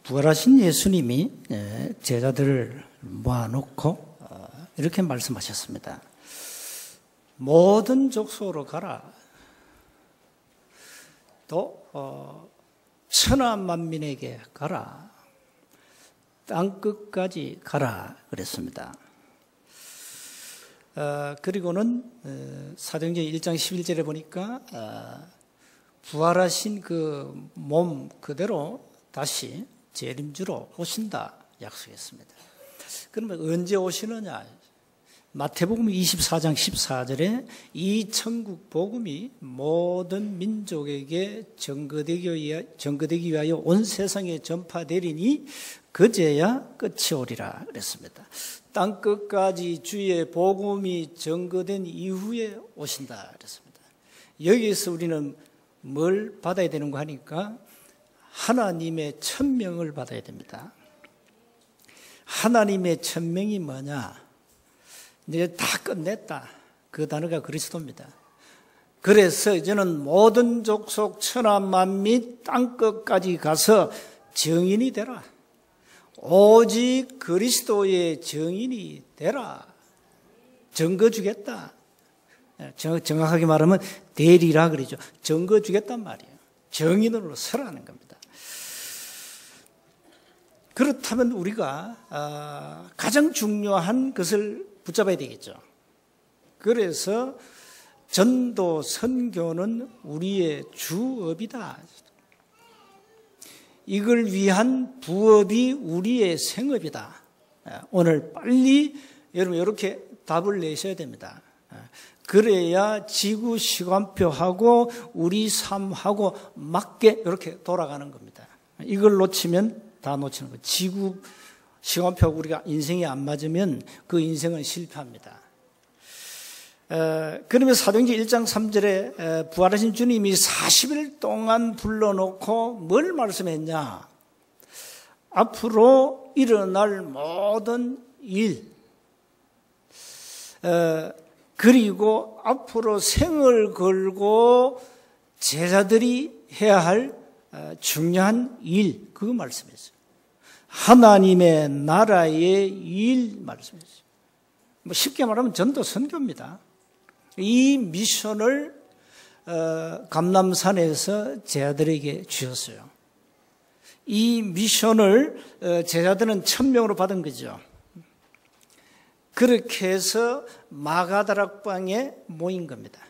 부활하신 예수님이 제자들을 모아놓고 이렇게 말씀하셨습니다. 모든 족속으로 가라. 또 천하 만민에게 가라. 땅끝까지 가라 그랬습니다. 그리고는 사도행전 1장 11절에 보니까 부활하신 그 몸 그대로 다시 재림주로 오신다 약속했습니다. 그러면 언제 오시느냐? 마태복음 24장 14절에 이 천국 복음이 모든 민족에게 전거되기 위하여 온 세상에 전파되리니 그제야 끝이 오리라 그랬습니다. 땅끝까지 주의 복음이 전거된 이후에 오신다 그랬습니다. 여기에서 우리는 뭘 받아야 되는가 하니까 하나님의 천명을 받아야 됩니다. 하나님의 천명이 뭐냐? 이제 다 끝냈다. 그 단어가 그리스도입니다. 그래서 이제는 모든 족속 천하 만민 땅끝까지 가서 증인이 되라. 오직 그리스도의 증인이 되라. 증거 주겠다. 정확하게 말하면 대리라 그러죠. 증거 주겠단 말이에요. 증인으로 서라는 겁니다. 그렇다면 우리가 가장 중요한 것을 붙잡아야 되겠죠. 그래서 전도 선교는 우리의 주업이다. 이걸 위한 부업이 우리의 생업이다. 오늘 빨리 여러분 이렇게 답을 내셔야 됩니다. 그래야 지구 시간표하고 우리 삶하고 맞게 이렇게 돌아가는 겁니다. 이걸 놓치면 다 놓치는 거예요. 지구 시간표하고 우리가 인생이 안 맞으면 그 인생은 실패합니다. 그러면 사도행전 1장 3절에 부활하신 주님이 40일 동안 불러놓고 뭘 말씀했냐? 앞으로 일어날 모든 일, 그리고 앞으로 생을 걸고 제자들이 해야 할 중요한 일, 그거 말씀했어요. 하나님의 나라의 일 말씀했어요. 뭐 쉽게 말하면 전도 선교입니다. 이 미션을 감람산에서 제자들에게 주셨어요. 이 미션을 제자들은 천명으로 받은 거죠. 그렇게 해서 마가다락방에 모인 겁니다.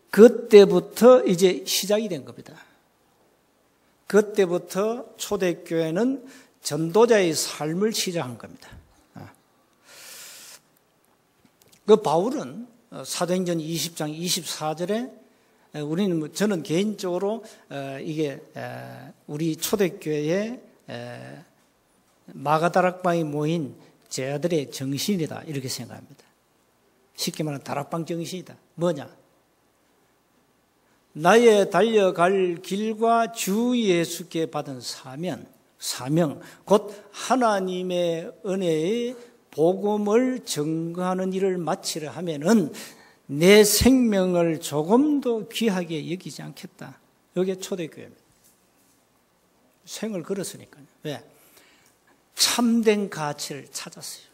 그때부터 이제 시작이 된 겁니다. 그때부터 초대교회는 전도자의 삶을 시작한 겁니다. 그 바울은 사도행전 20장 24절에 저는 개인적으로 이게 우리 초대교회의 마가다락방에 모인 제자들의 정신이다 이렇게 생각합니다. 쉽게 말하면 다락방 정신이다. 뭐냐? 나의 달려갈 길과 주 예수께 받은 사명, 곧 하나님의 은혜의 복음을 증거하는 일을 마치려 하면은 내 생명을 조금도 귀하게 여기지 않겠다. 이게 초대교회입니다. 생을 걸었으니까요. 왜? 참된 가치를 찾았어요.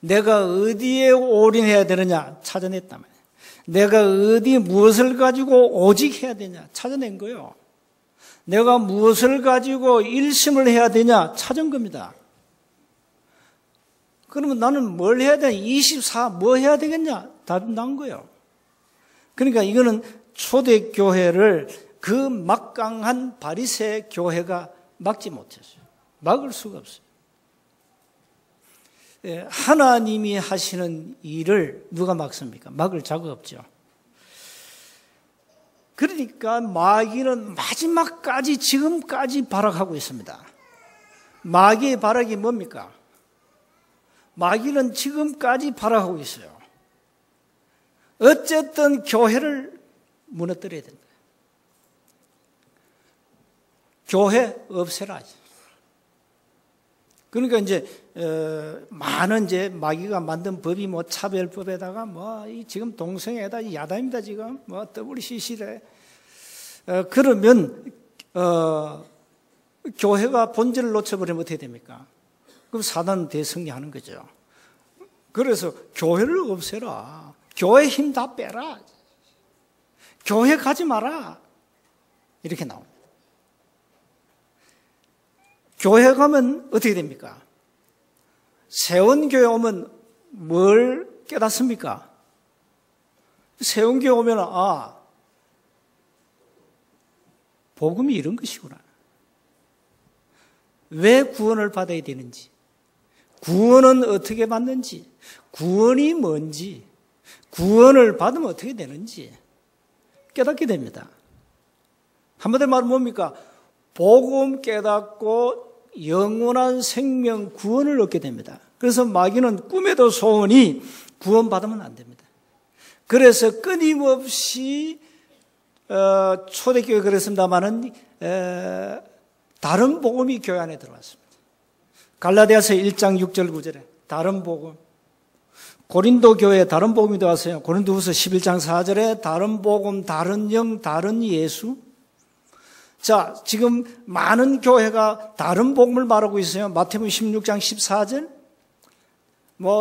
내가 어디에 올인해야 되느냐 찾아냈단 말이에요. 내가 어디 무엇을 가지고 오직 해야 되냐 찾아낸 거예요. 내가 무엇을 가지고 일심을 해야 되냐 찾은 겁니다. 그러면 나는 뭘 해야 되냐? 24 뭐 해야 되겠냐? 답이 난 거예요. 그러니까 이거는 초대교회를 그 막강한 바리새 교회가 막지 못했어요. 막을 수가 없어요. 하나님이 하시는 일을 누가 막습니까? 막을 자가 없죠. 그러니까 마귀는 마지막까지 지금까지 발악하고 있습니다. 마귀의 발악이 뭡니까? 마귀는 지금까지 발악하고 있어요. 어쨌든 교회를 무너뜨려야 된다. 교회 없애라. 그러니까 이제 많은 이제 마귀가 만든 법이 뭐 차별법에다가 뭐 지금 동성애다 야단입니다 지금 뭐 WCC래. 그러면 교회가 본질을 놓쳐버리면 어떻게 됩니까? 그럼 사단은 대승리하는 거죠. 그래서 교회를 없애라. 교회 힘 다 빼라. 교회 가지 마라. 이렇게 나옵니다. 교회 가면 어떻게 됩니까? 세원교회 오면 뭘 깨닫습니까? 세원교회 오면 복음이 이런 것이구나. 왜 구원을 받아야 되는지, 구원은 어떻게 받는지, 구원이 뭔지, 구원을 받으면 어떻게 되는지 깨닫게 됩니다. 한마디로 말하면 뭡니까? 복음 깨닫고 영원한 생명 구원을 얻게 됩니다. 그래서 마귀는 꿈에도 소원이 구원받으면 안 됩니다. 그래서 끊임없이 초대교회 그랬습니다마는 다른 복음이 교회 안에 들어왔습니다. 갈라디아서 1장 6절 9절에 다른 복음, 고린도 교회에 다른 복음이 들어왔어요. 고린도후서 11장 4절에 다른 복음, 다른 영, 다른 예수. 자, 지금 많은 교회가 다른 복음을 말하고 있어요. 마태복음 16장 14절,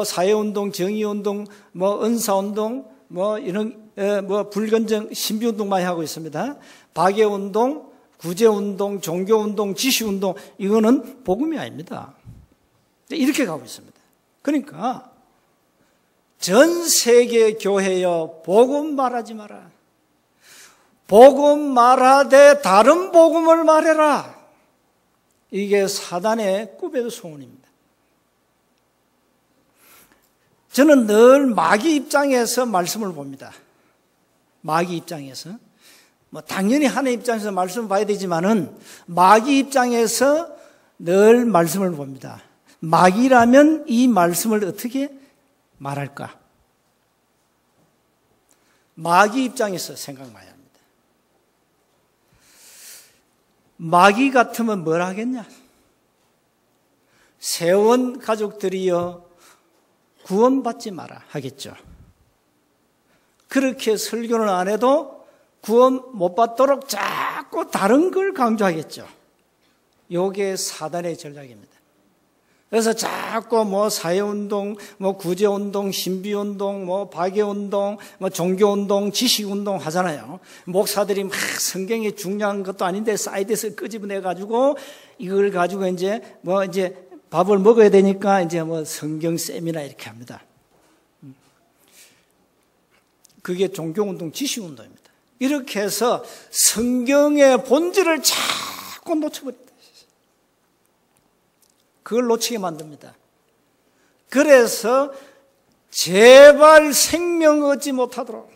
사회운동, 정의운동, 은사운동, 이런, 불건정, 신비운동 많이 하고 있습니다. 박애운동, 구제운동, 종교운동, 지시운동, 이거는 복음이 아닙니다. 이렇게 가고 있습니다. 그러니까, 전 세계 교회여, 복음 말하지 마라. 복음 말하되 다른 복음을 말해라. 이게 사단의 꿈에도 소원입니다. 저는 늘 마귀 입장에서 말씀을 봅니다. 마귀 입장에서. 당연히 하나님 입장에서 말씀을 봐야 되지만은 마귀 입장에서 늘 말씀을 봅니다. 마귀라면 이 말씀을 어떻게 말할까? 마귀 입장에서 생각 많이 합니다. 마귀 같으면 뭘 하겠냐? 세원 가족들이여 구원받지 마라 하겠죠. 그렇게 설교는 안 해도 구원 못 받도록 자꾸 다른 걸 강조하겠죠. 이게 사단의 전략입니다. 그래서 자꾸 사회운동, 구제운동, 신비운동, 박애운동, 종교운동, 지식운동 하잖아요. 목사들이 막 성경에 중요한 것도 아닌데 사이드에서 끄집어내가지고 이걸 가지고 이제 밥을 먹어야 되니까 이제 성경 세미나 이렇게 합니다. 그게 종교운동, 지식운동입니다. 이렇게 해서 성경의 본질을 자꾸 놓쳐버린다. 그걸 놓치게 만듭니다. 그래서 제발 생명 얻지 못하도록,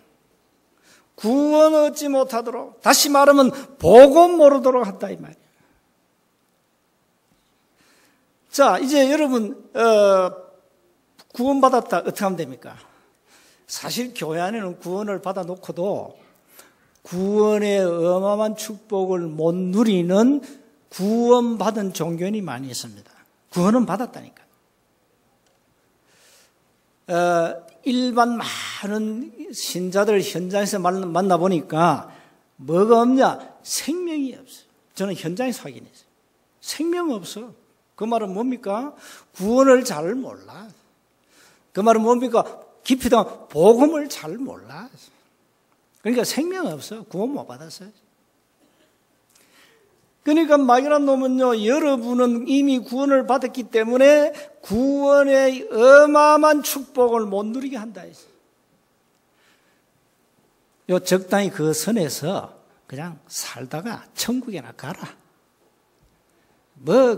구원 얻지 못하도록, 다시 말하면 복음 모르도록 한다 이 말이에요. 자, 이제 여러분 구원받았다 어떻게 하면 됩니까? 사실 교회 안에는 구원을 받아놓고도 구원의 어마어마한 축복을 못 누리는 구원받은 종교인이 많이 있습니다. 구원은 받았다니까. 일반 많은 신자들 현장에서 만나보니까 뭐가 없냐? 생명이 없어요. 저는 현장에서 확인했어요. 생명 없어. 그 말은 뭡니까? 구원을 잘 몰라. 그 말은 뭡니까? 깊이 들어가면 복음을 잘 몰라. 그러니까 생명 없어. 구원 못 받았어요. 그러니까 마귀란 놈은요, 여러분은 이미 구원을 받았기 때문에 구원의 어마어마한 축복을 못 누리게 한다. 요 적당히 그 선에서 그냥 살다가 천국에나 가라.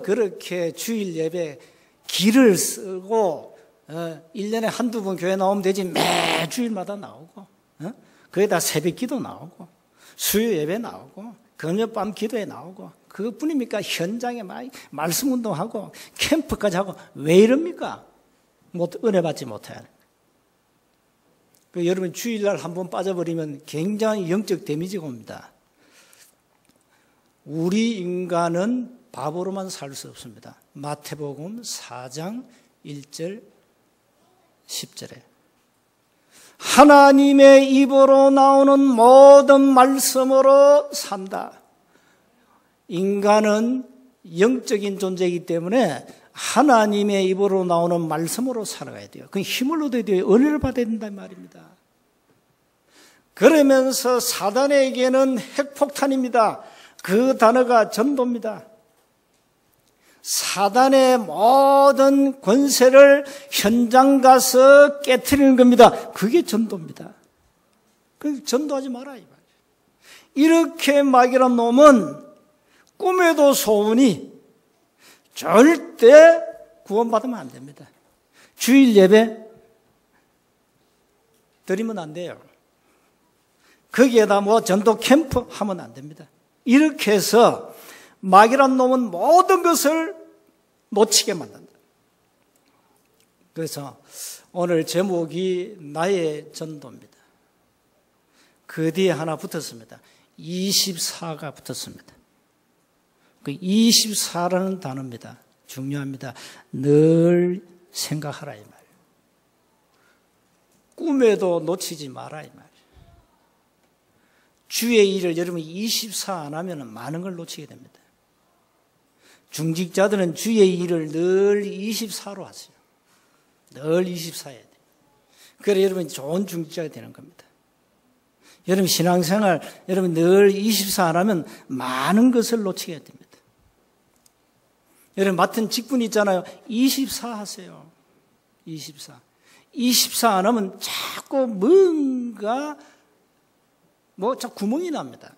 그렇게 주일 예배 길을 쓰고 1년에 한두 번 교회 나오면 되지 매 주일마다 나오고 거기다 새벽 기도 나오고 수요 예배 나오고 금요밤 기도에 나오고 그것뿐입니까? 현장에 말씀 운동하고 캠프까지 하고 왜 이럽니까? 은혜 받지 못해야 합니다. 여러분 주일날 한번 빠져버리면 굉장히 영적 데미지가 옵니다. 우리 인간은 바보로만 살 수 없습니다. 마태복음 4장 1절 10절에 하나님의 입으로 나오는 모든 말씀으로 산다. 인간은 영적인 존재이기 때문에 하나님의 입으로 나오는 말씀으로 살아가야 돼요. 그 힘을 얻어야 돼요. 은혜를 받아야 된단 말입니다. 그러면서 사단에게는 핵폭탄입니다. 그 단어가 전도입니다. 사단의 모든 권세를 현장 가서 깨트리는 겁니다. 그게 전도입니다. 그 전도하지 마라 이 말이에요. 이렇게 막이란 놈은 꿈에도 소문이 절대 구원받으면 안 됩니다. 주일 예배 드리면 안 돼요. 거기에다 뭐 전도 캠프 하면 안 됩니다. 이렇게 해서 마귀란 놈은 모든 것을 놓치게 만든다. 그래서 오늘 제목이 나의 전도입니다. 그 뒤에 하나 붙었습니다. 24가 붙었습니다. 그 24라는 단어입니다. 중요합니다. 늘 생각하라 이 말이에요. 꿈에도 놓치지 마라 이 말이에요. 주의 일을 여러분이 24 안 하면 많은 걸 놓치게 됩니다. 중직자들은 주의 일을 늘 24로 하세요. 늘 24 해야 돼요. 그래야 여러분이 좋은 중직자가 되는 겁니다. 여러분 신앙생활, 여러분 늘 24 안 하면 많은 것을 놓치게 됩니다. 여러분 맡은 직분 있잖아요. 24 하세요. 24. 24 안 하면 자꾸 뭔가 자꾸 구멍이 납니다.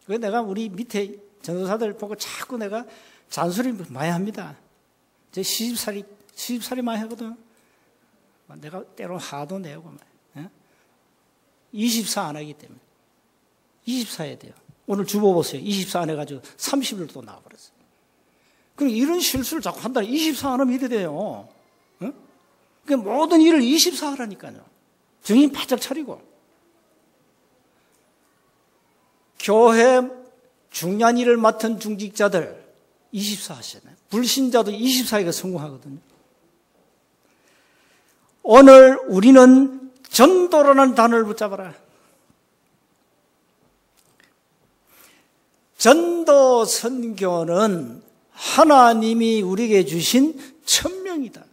왜 내가 우리 밑에 전도사들 보고 자꾸 내가 잔소리 많이 합니다. 제 시집살이 많이 하거든. 내가 때로 화도 내고. 24 안 하기 때문에. 24 해야 돼요. 오늘 주보 보세요. 24 안 해가지고 30일 또 나와버렸어요. 그럼 이런 실수를 자꾸 한다. 24 안 하면 이래 돼요. 그러니까 모든 일을 24 하라니까요. 정신 바짝 차리고. 교회 중요한 일을 맡은 중직자들 24 하시잖아요. 불신자도 24가 성공하거든요. 오늘 우리는 전도라는 단어를 붙잡아라. 전도 선교는 하나님이 우리에게 주신 천명이다.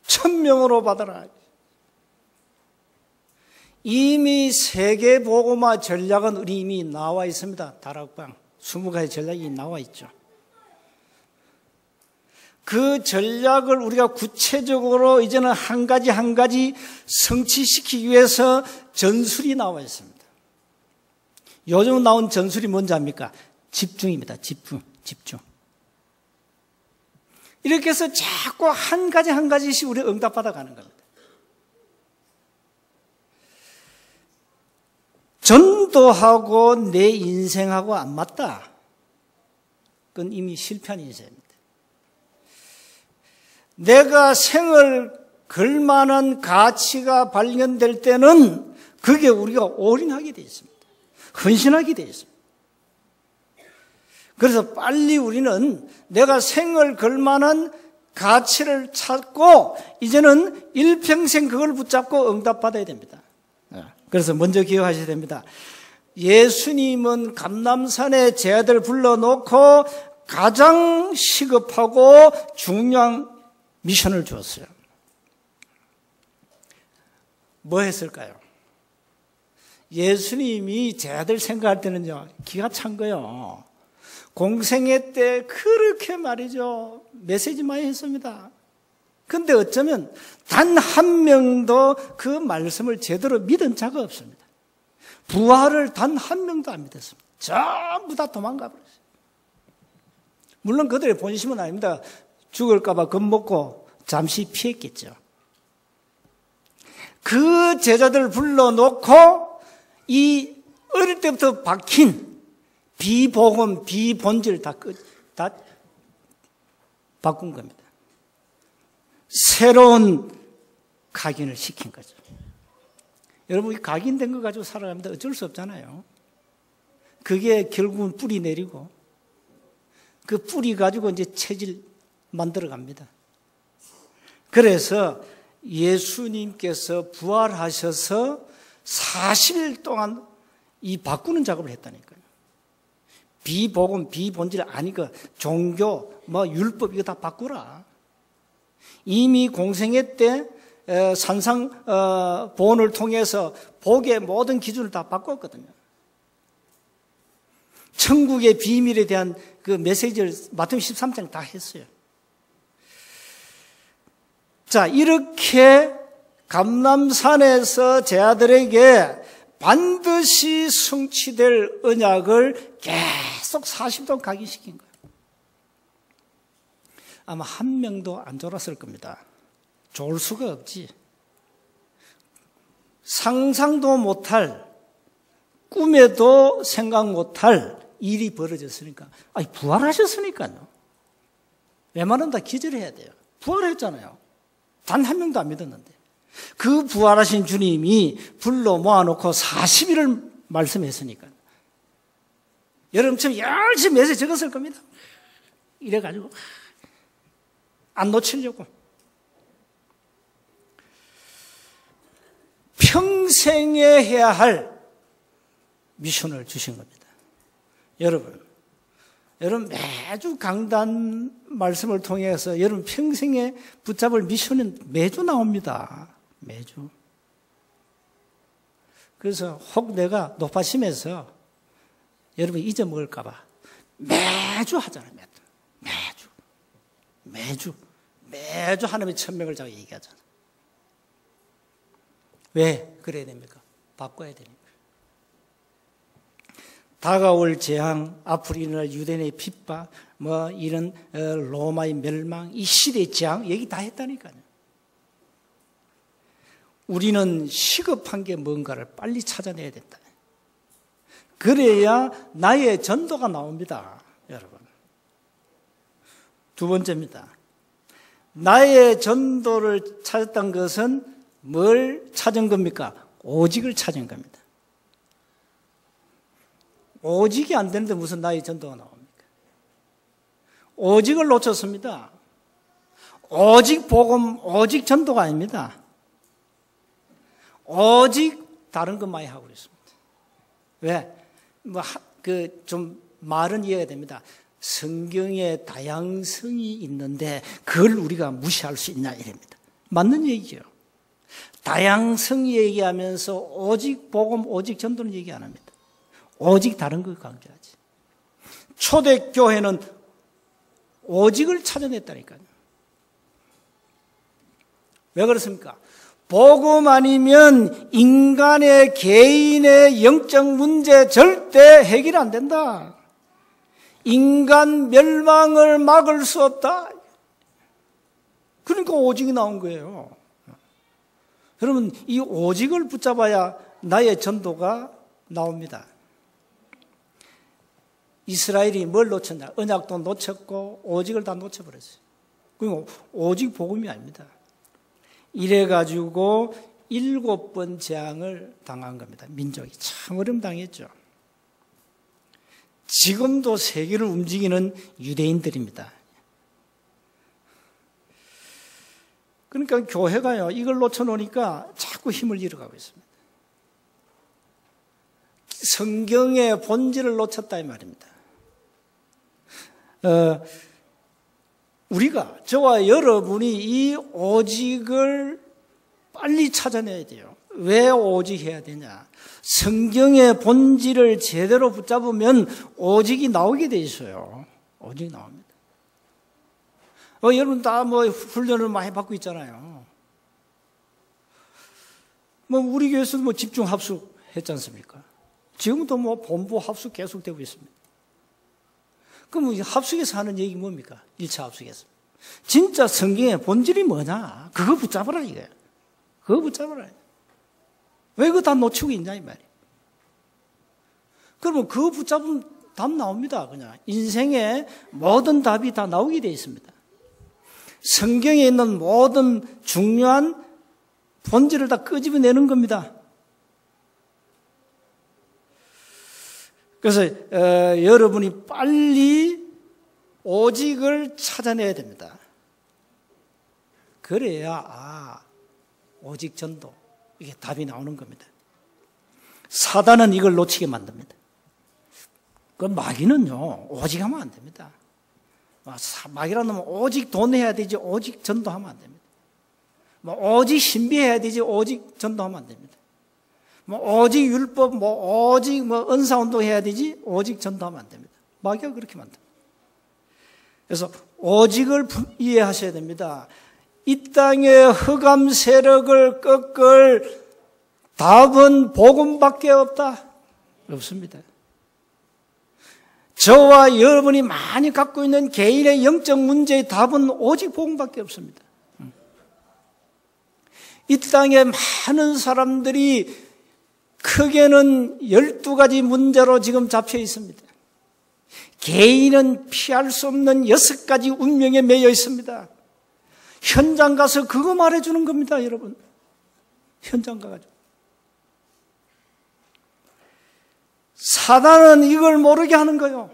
천명으로 받아라. 이미 세계복음화 전략은 우리 이미 나와 있습니다. 다락방 20가지 전략이 나와 있죠. 그 전략을 우리가 구체적으로 이제는 한 가지 한 가지 성취시키기 위해서 전술이 나와 있습니다. 요즘 나온 전술이 뭔지 압니까? 집중입니다. 집중. 이렇게 해서 자꾸 한 가지 한 가지씩 우리 응답받아 가는 겁니다. 전도하고 내 인생하고 안 맞다. 그건 이미 실패한 인생입니다. 내가 생을 걸만한 가치가 발견될 때는 그게 우리가 올인하게 되어 있습니다. 헌신하게 되어 있습니다. 그래서 빨리 우리는 내가 생을 걸만한 가치를 찾고 이제는 일평생 그걸 붙잡고 응답받아야 됩니다. 그래서 먼저 기억하셔야 됩니다. 예수님은 감람산에 제자들 불러놓고 가장 시급하고 중요한 미션을 주었어요. 뭐 했을까요? 예수님이 제자들 생각할 때는요, 기가 찬 거예요. 공생애 때 그렇게 말이죠, 메시지 많이 했습니다. 근데 어쩌면 단 한 명도 그 말씀을 제대로 믿은 자가 없습니다. 부활을 단 한 명도 안 믿었습니다. 전부 다 도망가 버렸어요. 물론 그들의 본심은 아닙니다. 죽을까 봐 겁먹고 잠시 피했겠죠. 그 제자들을 불러놓고 이 어릴 때부터 박힌 비복음, 비본질 다 바꾼 겁니다. 새로운 각인을 시킨 거죠. 여러분, 이 각인된 거 가지고 살아가는데 어쩔 수 없잖아요. 그게 결국은 뿌리 내리고 그 뿌리 가지고 이제 체질 만들어 갑니다. 그래서 예수님께서 부활하셔서 40일 동안 이 바꾸는 작업을 했다니까요. 비복음, 비본질 아니고 종교, 율법 이거 다 바꾸라. 이미 공생애 때 산상본을 통해서 복의 모든 기준을 다 바꿨거든요. 천국의 비밀에 대한 그 메시지를 마태복음 13장 다 했어요. 자, 이렇게 감람산에서 제 아들에게 반드시 성취될 언약을 계속 40도 각인시킨 거예요. 아마 한 명도 안 졸았을 겁니다. 졸 수가 없지. 상상도 못할, 꿈에도 생각 못할 일이 벌어졌으니까. 아니, 부활하셨으니까요. 웬만하면 다 기절해야 돼요. 부활했잖아요. 단 한 명도 안 믿었는데. 그 부활하신 주님이 불러 모아놓고 40일을 말씀했으니까. 여러분처럼 열심히 메시지 적었을 겁니다. 이래가지고 안 놓치려고. 평생에 해야 할 미션을 주신 겁니다. 여러분 매주 강단 말씀을 통해서 여러분 평생에 붙잡을 미션은 매주 나옵니다. 매주. 그래서 혹 내가 높아심에서 여러분 잊어먹을까 봐 매주 하잖아요. 매주 하나님의 천명을 자꾸 얘기하잖아요. 왜 그래야 됩니까? 바꿔야 되니까. 다가올 재앙, 앞으로 일어날 유대인의 핍박, 이런 로마의 멸망, 이 시대의 재앙 얘기 다 했다니까요. 우리는 시급한 게 뭔가를 빨리 찾아내야 된다. 그래야 나의 전도가 나옵니다, 여러분. 두 번째입니다. 나의 전도를 찾았던 것은 뭘 찾은 겁니까? 오직을 찾은 겁니다. 오직이 안 되는데 무슨 나의 전도가 나옵니까? 오직을 놓쳤습니다. 오직 복음, 오직 전도가 아닙니다. 오직 다른 것 많이 하고 있습니다. 왜? 좀 말은 이해가 됩니다. 성경에 다양성이 있는데 그걸 우리가 무시할 수 있냐 이랍니다. 맞는 얘기죠. 다양성 얘기하면서 오직 복음, 오직 전도는 얘기 안 합니다. 오직 다른 걸 강조하지. 초대교회는 오직을 찾아냈다니까요. 왜 그렇습니까? 복음 아니면 인간의 개인의 영적 문제 절대 해결 안 된다. 인간 멸망을 막을 수 없다. 그러니까 오직이 나온 거예요. 여러분, 이 오직을 붙잡아야 나의 전도가 나옵니다. 이스라엘이 뭘 놓쳤냐? 언약도 놓쳤고 오직을 다 놓쳐버렸어요. 그리고 오직 복음이 아닙니다. 이래가지고 7번 재앙을 당한 겁니다. 민족이 참 어려움 당했죠. 지금도 세계를 움직이는 유대인들입니다. 그러니까 교회가요, 이걸 놓쳐놓으니까 자꾸 힘을 잃어가고 있습니다. 성경의 본질을 놓쳤다 이 말입니다. 우리가, 저와 여러분이 이 오직을 빨리 찾아내야 돼요. 왜 오직해야 되냐? 성경의 본질을 제대로 붙잡으면 오직이 나오게 돼 있어요. 오직이 나옵니다. 여러분 다 훈련을 많이 받고 있잖아요. 우리 교회에서도 집중 합숙 했지 않습니까? 지금도 본부 합숙 계속되고 있습니다. 그럼 합숙에서 하는 얘기 뭡니까? 1차 합숙에서. 진짜 성경의 본질이 뭐냐? 그거 붙잡아라, 이거야. 그거 붙잡아라. 왜 그거 다 놓치고 있냐, 이 말이야. 그러면 그거 붙잡으면 답 나옵니다, 그냥. 인생의 모든 답이 다 나오게 되어 있습니다. 성경에 있는 모든 중요한 본질을 다 끄집어내는 겁니다. 그래서 여러분이 빨리 오직을 찾아내야 됩니다. 그래야 오직 전도, 이게 답이 나오는 겁니다. 사단은 이걸 놓치게 만듭니다. 그 마귀는요, 오직 하면 안 됩니다. 마귀라는 놈은 오직 돈해야 되지, 오직 전도하면 안 됩니다. 오직 신비해야 되지, 오직 전도하면 안 됩니다. 오직 율법, 오직 은사운동 해야 되지, 오직 전도하면 안 됩니다. 마귀가 그렇게 만듭니다. 그래서 오직을 이해하셔야 됩니다. 이 땅의 흑암 세력을 꺾을 답은 복음밖에 없습니다. 저와 여러분이 많이 갖고 있는 개인의 영적 문제의 답은 오직 복음밖에 없습니다. 이 땅에 많은 사람들이 크게는 12가지 문제로 지금 잡혀 있습니다. 개인은 피할 수 없는 6가지 운명에 매여 있습니다. 현장 가서 그거 말해주는 겁니다, 여러분. 현장 가가지고. 사단은 이걸 모르게 하는 거예요.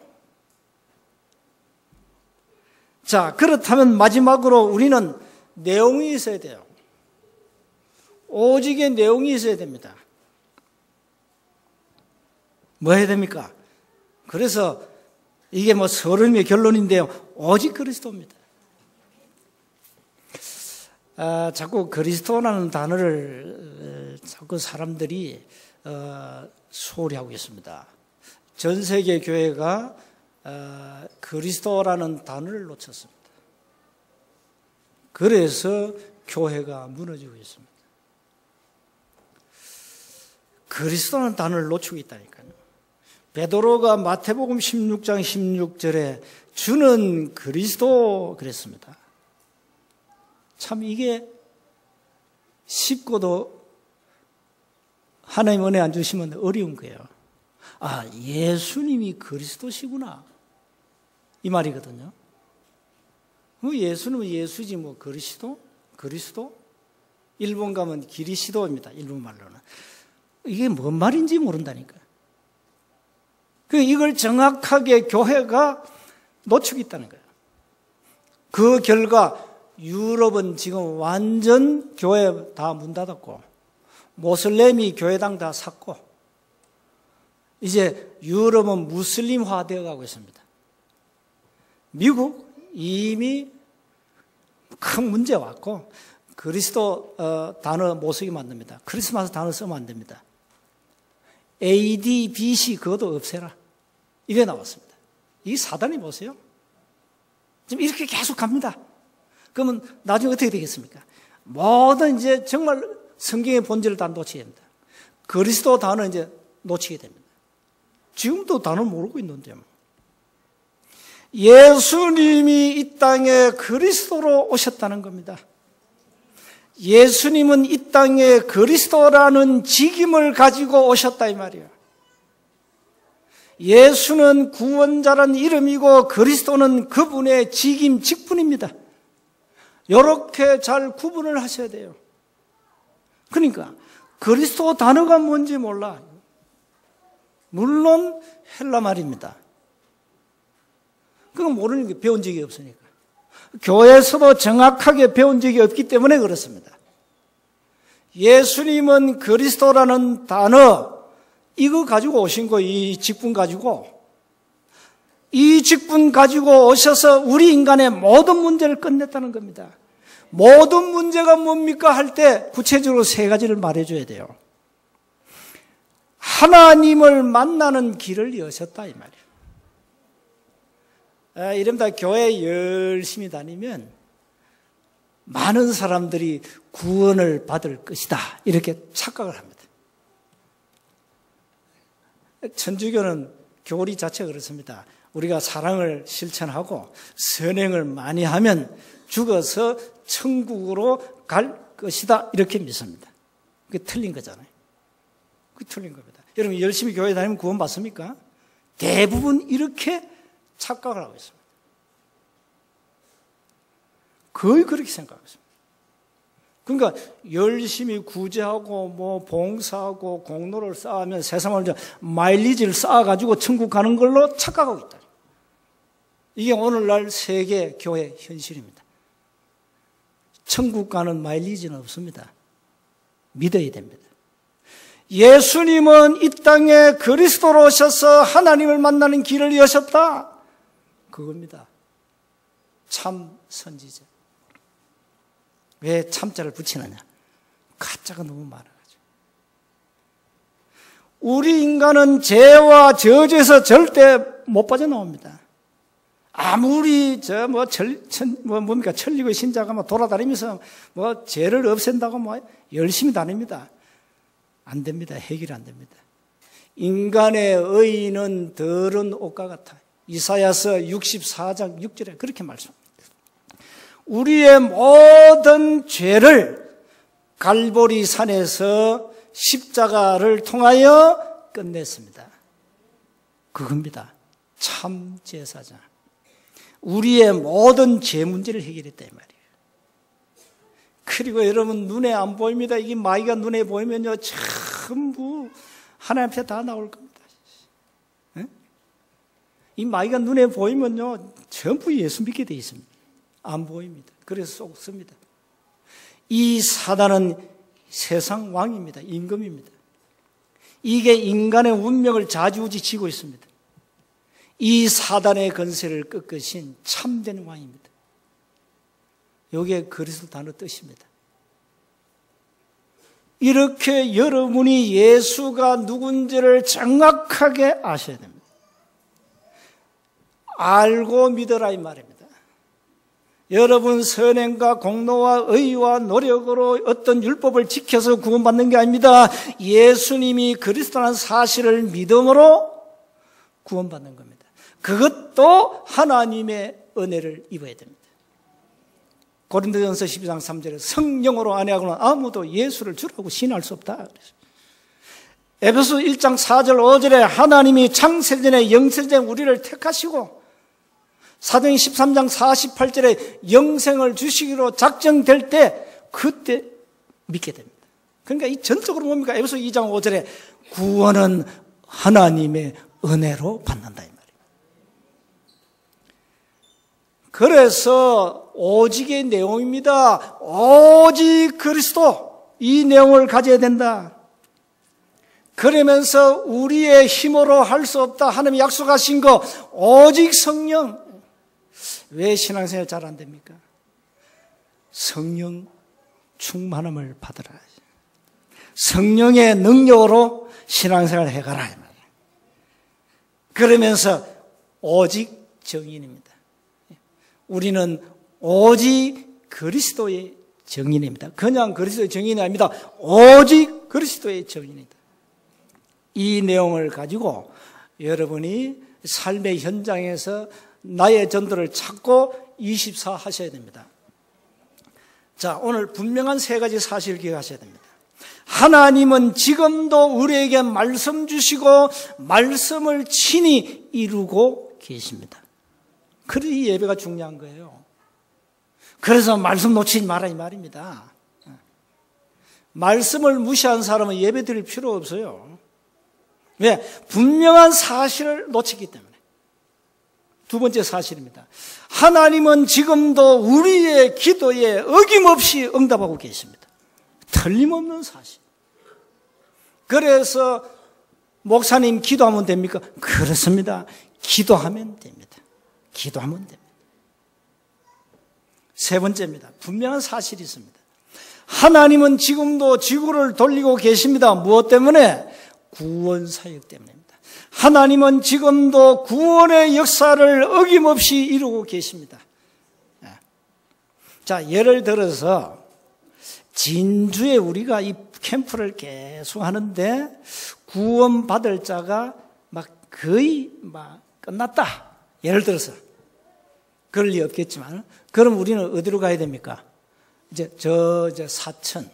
자, 그렇다면 마지막으로 우리는 내용이 있어야 돼요. 오직의 내용이 있어야 됩니다. 뭐 해야 됩니까? 그래서 이게 서론의 결론인데요. 오직 그리스도입니다. 자꾸 그리스도라는 단어를 자꾸 사람들이 소홀히 하고 있습니다. 전 세계 교회가 그리스도라는 단어를 놓쳤습니다. 그래서 교회가 무너지고 있습니다. 그리스도라는 단어를 놓치고 있다니까요. 베드로가 마태복음 16장 16절에 주는 그리스도 그랬습니다. 참 이게 쉽고도 하나님 은혜 안 주시면 어려운 거예요. 아, 예수님이 그리스도시구나. 이 말이거든요. 예수님은 예수지 그리스도? 일본 가면 기리시도입니다. 일본 말로는. 이게 뭔 말인지 모른다니까요. 이걸 정확하게 교회가 놓치고 있다는 거예요. 그 결과 유럽은 지금 완전 교회 다 문 닫았고 모슬렘이 교회당 다 샀고 이제 유럽은 무슬림화 되어 가고 있습니다. 미국 이미 큰 문제 왔고 그리스도 단어 못 쓰게 만듭니다. 크리스마스 단어 쓰면 안 됩니다. AD, BC 그것도 없애라. 이게 나왔습니다. 이 사단이 보세요. 지금 이렇게 계속 갑니다. 그러면 나중에 어떻게 되겠습니까? 모든 이제 정말 성경의 본질을 다 놓치게 됩니다. 그리스도 단어 이제 놓치게 됩니다. 지금도 단어를 모르고 있는데요. 예수님이 이 땅에 그리스도로 오셨다는 겁니다. 예수님은 이 땅에 그리스도라는 직임을 가지고 오셨다 이 말이에요. 예수는 구원자라는 이름이고 그리스도는 그분의 직임, 직분입니다. 이렇게 잘 구분을 하셔야 돼요. 그러니까 그리스도 단어가 뭔지 몰라. 물론 헬라 말입니다. 그건 모르는 게 배운 적이 없으니까. 교회에서도 정확하게 배운 적이 없기 때문에 그렇습니다. 예수님은 그리스도라는 단어 이거 가지고 오신 거, 이 직분 가지고 오셔서 우리 인간의 모든 문제를 끝냈다는 겁니다. 모든 문제가 뭡니까 할 때 구체적으로 3가지를 말해줘야 돼요. 하나님을 만나는 길을 여셨다 이 말이에요. 이러다 교회 열심히 다니면 많은 사람들이 구원을 받을 것이다 이렇게 착각을 합니다. 천주교는 교리 자체가 그렇습니다. 우리가 사랑을 실천하고 선행을 많이 하면 죽어서 천국으로 갈 것이다 이렇게 믿습니다. 그게 틀린 거잖아요. 그게 틀린 겁니다. 여러분 열심히 교회 다니면 구원 받습니까? 대부분 이렇게 착각을 하고 있습니다. 거의 그렇게 생각하고 있습니다. 그러니까 열심히 구제하고 봉사하고 공로를 쌓으면 세상을 마일리지를 쌓아가지고 천국 가는 걸로 착각하고 있다. 이게 오늘날 세계 교회 현실입니다. 천국 가는 마일리지는 없습니다. 믿어야 됩니다. 예수님은 이 땅에 그리스도로 오셔서 하나님을 만나는 길을 여셨다. 그겁니다. 참 선지자. 왜 참자를 붙이느냐? 가짜가 너무 많아가지고. 우리 인간은 죄와 저주에서 절대 못 빠져나옵니다. 아무리 천리고 신자가 돌아다니면서 죄를 없앤다고 열심히 다닙니다. 안 됩니다. 해결이 안 됩니다. 인간의 의인은 더러운 옷과 같아. 이사야서 64장 6절에 그렇게 말씀합니다. 우리의 모든 죄를 갈보리 산에서 십자가를 통하여 끝냈습니다. 그겁니다. 참 제사장. 우리의 모든 죄 문제를 해결했다 이 말이에요. 그리고 여러분 눈에 안 보입니다. 이게 마귀가 눈에 보이면요 전부 하나님 앞에 다 나올 겁니다. 이 마귀가 눈에 보이면요 전부 예수 믿게 돼 있습니다. 안 보입니다. 그래서 속습니다. 이 사단은 세상 왕입니다. 임금입니다. 이게 인간의 운명을 좌지우지치고 있습니다. 이 사단의 건세를 꺾으신 참된 왕입니다. 이게 그리스도 단어 뜻입니다. 이렇게 여러분이 예수가 누군지를 정확하게 아셔야 됩니다. 알고 믿어라 이 말입니다. 여러분 선행과 공로와 의와 노력으로 어떤 율법을 지켜서 구원받는 게 아닙니다. 예수님이 그리스도라는 사실을 믿음으로 구원받는 겁니다. 그것도 하나님의 은혜를 입어야 됩니다. 고린도전서 12장 3절에 성령으로 안해하고는 아무도 예수를 주라고 신할 수 없다. 에베소 1장 4절 5절에 하나님이 창세전에 영세전에 우리를 택하시고 사도행 13장 48절에 영생을 주시기로 작정될 때 그때 믿게 됩니다. 그러니까 이 전적으로 뭡니까? 에베소 2장 5절에 구원은 하나님의 은혜로 받는다 이 말이에요. 그래서 오직의 내용입니다. 오직 그리스도 이 내용을 가져야 된다. 그러면서 우리의 힘으로 할 수 없다. 하나님이 약속하신 거 오직 성령. 왜 신앙생활 잘 안 됩니까? 성령 충만함을 받으라. 성령의 능력으로 신앙생활을 해가라. 그러면서 오직 정인입니다. 우리는 오직 그리스도의 정인입니다. 그냥 그리스도의 정인이 아닙니다. 오직 그리스도의 정인이다. 이 내용을 가지고 여러분이 삶의 현장에서 나의 전도를 찾고 24 하셔야 됩니다. 자, 오늘 분명한 세 가지 사실을 기억하셔야 됩니다. 하나님은 지금도 우리에게 말씀 주시고 말씀을 친히 이루고 계십니다. 그래서 이 예배가 중요한 거예요. 그래서 말씀 놓치지 마라 이 말입니다. 말씀을 무시한 사람은 예배 드릴 필요 없어요. 왜? 분명한 사실을 놓치기 때문에. 두 번째 사실입니다. 하나님은 지금도 우리의 기도에 어김없이 응답하고 계십니다. 틀림없는 사실. 그래서 목사님 기도하면 됩니까? 그렇습니다. 기도하면 됩니다. 기도하면 됩니다. 세 번째입니다. 분명한 사실이 있습니다. 하나님은 지금도 지구를 돌리고 계십니다. 무엇 때문에? 구원 사역 때문입니다. 하나님은 지금도 구원의 역사를 어김없이 이루고 계십니다. 자, 예를 들어서 진주에 우리가 이 캠프를 계속 하는데 구원받을 자가 거의 끝났다. 예를 들어서 그럴 리 없겠지만 그럼 우리는 어디로 가야 됩니까? 이제 저 사천,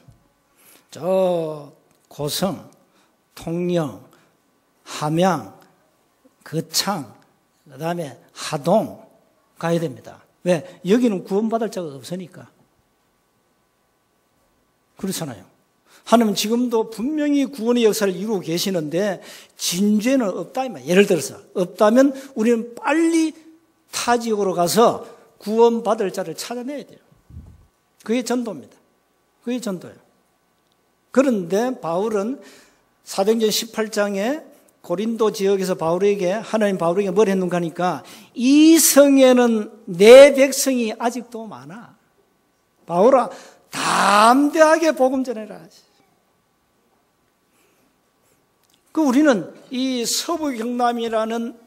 저 고성, 통영, 함양, 거창, 그 다음에 하동 가야 됩니다. 왜? 여기는 구원받을 자가 없으니까. 그렇잖아요. 하나님은 지금도 분명히 구원의 역사를 이루고 계시는데 진주에는 없다. 예를 들어서 없다면 우리는 빨리 타 지역으로 가서 구원받을 자를 찾아내야 돼요. 그게 전도입니다. 그게 전도예요. 그런데 바울은 사도행전 18장에 고린도 지역에서 하나님 바울에게 뭘 했는가 하니까 이 성에는 내 백성이 아직도 많아. 바울아, 담대하게 복음 전해라. 우리는 이 서부 경남이라는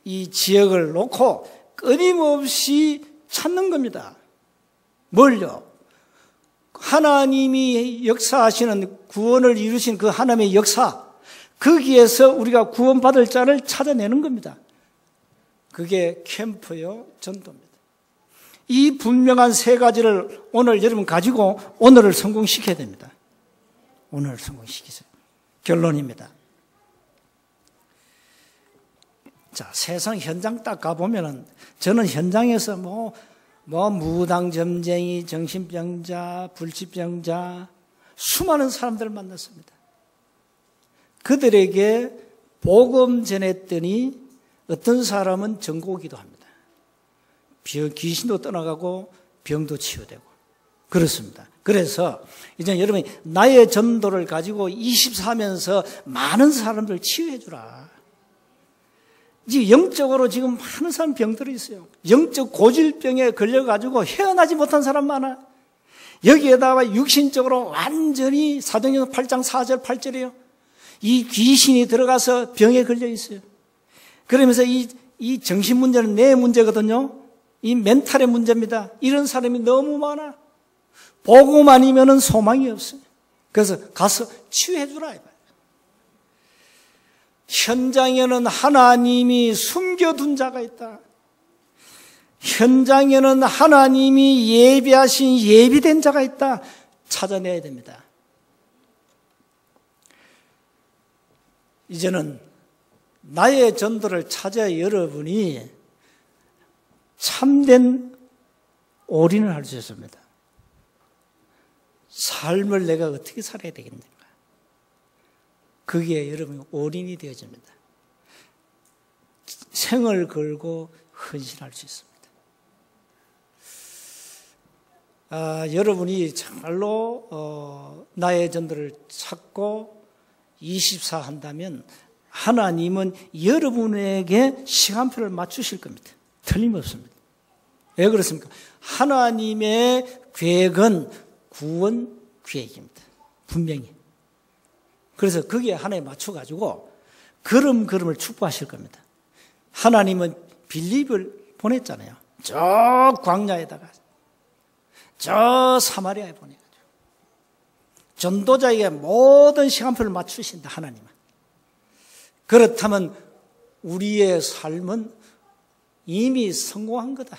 이 지역을 놓고 끊임없이 찾는 겁니다. 뭘요? 하나님이 역사하시는 구원을 이루신 그 하나님의 역사, 거기에서 우리가 구원받을 자를 찾아내는 겁니다. 그게 캠프요, 전도입니다. 이 분명한 세 가지를 오늘 여러분 가지고 오늘을 성공시켜야 됩니다. 오늘을 성공시키세요. 결론입니다. 자, 세상 현장 딱 가보면은 저는 현장에서 무당 점쟁이, 정신병자, 불치병자 수많은 사람들을 만났습니다. 그들에게 복음 전했더니 어떤 사람은 전고기도 합니다. 귀신도 떠나가고 병도 치유되고 그렇습니다. 그래서 이제 여러분이 나의 전도를 가지고 24하면서 많은 사람들 치유해 주라. 지금 영적으로 지금 많은 사람 병들어 있어요. 영적 고질병에 걸려가지고 헤어나지 못한 사람 많아. 여기에다가 육신적으로 완전히 사도행전 8장 4절 8절이에요. 이 귀신이 들어가서 병에 걸려 있어요. 그러면서 이 정신 문제는 내 문제거든요. 이 멘탈의 문제입니다. 이런 사람이 너무 많아. 복음 아니면은 소망이 없어요. 그래서 가서 치유해 주라. 현장에는 하나님이 숨겨둔 자가 있다. 현장에는 하나님이 예비하신 예비된 자가 있다. 찾아내야 됩니다. 이제는 나의 전도를 찾아 여러분이 참된 올인을 할 수 있습니다. 삶을 내가 어떻게 살아야 되겠는가? 그게 여러분이 올인이 되어집니다. 생을 걸고 헌신할 수 있습니다. 여러분이 정말로 나의 전도를 찾고 24 한다면 하나님은 여러분에게 시간표를 맞추실 겁니다. 틀림없습니다. 왜 그렇습니까? 하나님의 계획은 구원 계획입니다. 분명히. 그래서 거기에 하나에 맞춰가지고 걸음걸음을 축복하실 겁니다. 하나님은 빌립을 보냈잖아요. 저 광야에다가 저 사마리아에 보내가지고 전도자에게 모든 시간표를 맞추신다. 하나님은. 그렇다면 우리의 삶은 이미 성공한 거다.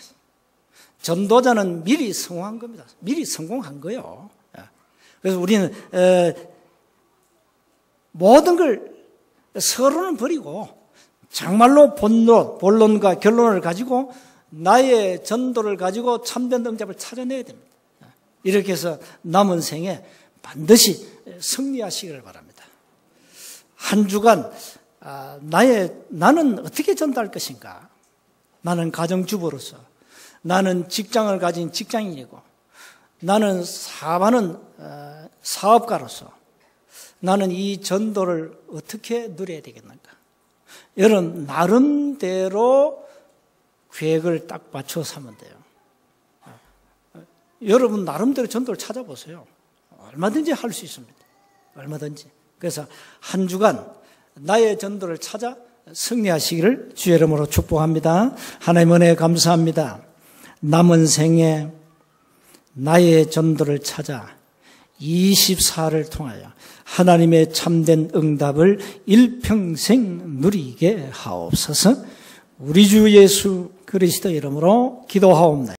전도자는 미리 성공한 겁니다. 미리 성공한 거예요. 그래서 우리는 모든 걸 서론은 버리고 정말로 본론과 결론을 가지고 나의 전도를 가지고 참된 응답을 찾아내야 됩니다. 이렇게 해서 남은 생에 반드시 승리하시기를 바랍니다. 한 주간 나는 어떻게 전도할 것인가? 나는 가정주부로서, 나는 직장을 가진 직장인이고, 나는 사업하는 사업가로서 나는 이 전도를 어떻게 누려야 되겠는가? 여러분 나름대로 계획을 딱 맞춰서 하면 돼요. 여러분 나름대로 전도를 찾아보세요. 얼마든지 할 수 있습니다. 얼마든지. 그래서 한 주간 나의 전도를 찾아 승리하시기를 주의 이름으로 축복합니다. 하나님 은혜 감사합니다. 남은 생에 나의 전도를 찾아 24를 통하여 하나님의 참된 응답을 일평생 누리게 하옵소서. 우리 주 예수 그리스도 이름으로 기도하옵나이다.